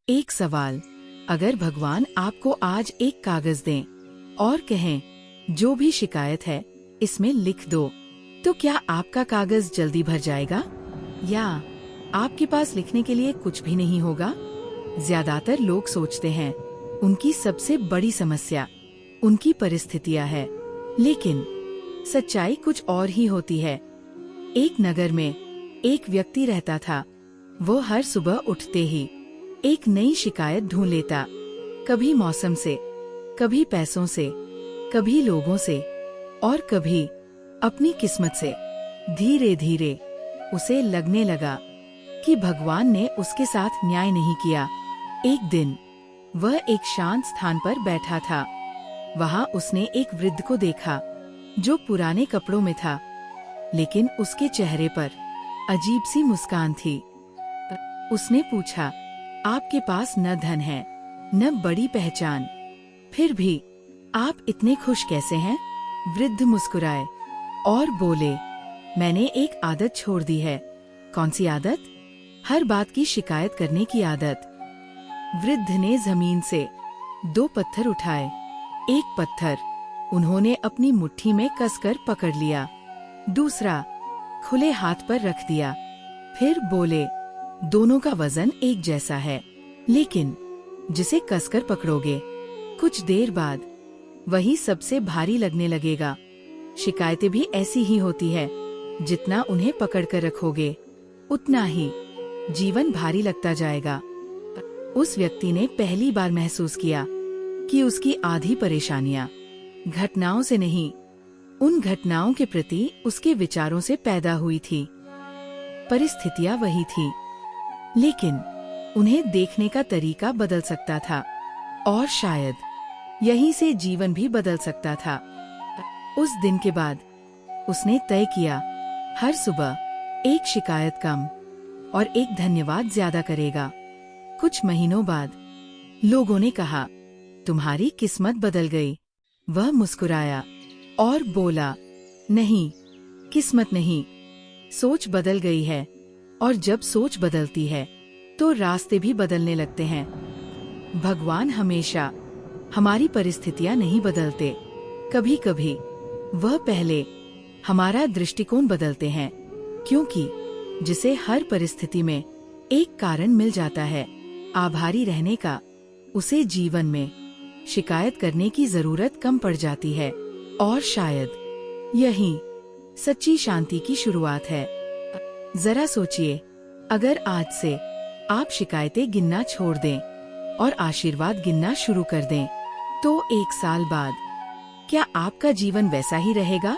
एक सवाल, अगर भगवान आपको आज एक कागज दें और कहें जो भी शिकायत है इसमें लिख दो, तो क्या आपका कागज जल्दी भर जाएगा या आपके पास लिखने के लिए कुछ भी नहीं होगा? ज्यादातर लोग सोचते हैं उनकी सबसे बड़ी समस्या उनकी परिस्थितियां है, लेकिन सच्चाई कुछ और ही होती है। एक नगर में एक व्यक्ति रहता था। वो हर सुबह उठते ही एक नई शिकायत ढूंढ लेता, कभी मौसम से, कभी पैसों से, कभी लोगों से और कभी अपनी किस्मत से। धीरे धीरे उसे लगने लगा कि भगवान ने उसके साथ न्याय नहीं किया। एक दिन वह एक शांत स्थान पर बैठा था। वहाँ उसने एक वृद्ध को देखा जो पुराने कपड़ों में था, लेकिन उसके चेहरे पर अजीब सी मुस्कान थी। उसने पूछा, आपके पास न धन है न बड़ी पहचान, फिर भी आप इतने खुश कैसे हैं? वृद्ध मुस्कुराए और बोले, मैंने एक आदत छोड़ दी है। कौन सी आदत? हर बात की शिकायत करने की आदत। वृद्ध ने जमीन से 2 पत्थर उठाए। एक पत्थर उन्होंने अपनी मुट्ठी में कसकर पकड़ लिया, दूसरा खुले हाथ पर रख दिया। फिर बोले, दोनों का वजन एक जैसा है, लेकिन जिसे कसकर पकड़ोगे कुछ देर बाद वही सबसे भारी लगने लगेगा। शिकायतें भी ऐसी ही होती है, जितना उन्हें पकड़कर रखोगे उतना ही जीवन भारी लगता जाएगा। उस व्यक्ति ने पहली बार महसूस किया कि उसकी आधी परेशानियां घटनाओं से नहीं, उन घटनाओं के प्रति उसके विचारों से पैदा हुई थी। परिस्थितियां वही थी, लेकिन उन्हें देखने का तरीका बदल सकता था और शायद यहीं से जीवन भी बदल सकता था। उस दिन के बाद उसने तय किया, हर सुबह एक शिकायत कम और एक धन्यवाद ज्यादा करेगा। कुछ महीनों बाद लोगों ने कहा, तुम्हारी किस्मत बदल गई। वह मुस्कुराया और बोला, नहीं, किस्मत नहीं, सोच बदल गई है, और जब सोच बदलती है तो रास्ते भी बदलने लगते हैं। भगवान हमेशा हमारी परिस्थितियां नहीं बदलते, कभी कभी वह पहले हमारा दृष्टिकोण बदलते हैं, क्योंकि जिसे हर परिस्थिति में एक कारण मिल जाता है आभारी रहने का, उसे जीवन में शिकायत करने की जरूरत कम पड़ जाती है। और शायद यही सच्ची शांति की शुरुआत है। जरा सोचिए, अगर आज से आप शिकायतें गिनना छोड़ दें और आशीर्वाद गिनना शुरू कर दें, तो 1 साल बाद क्या आपका जीवन वैसा ही रहेगा?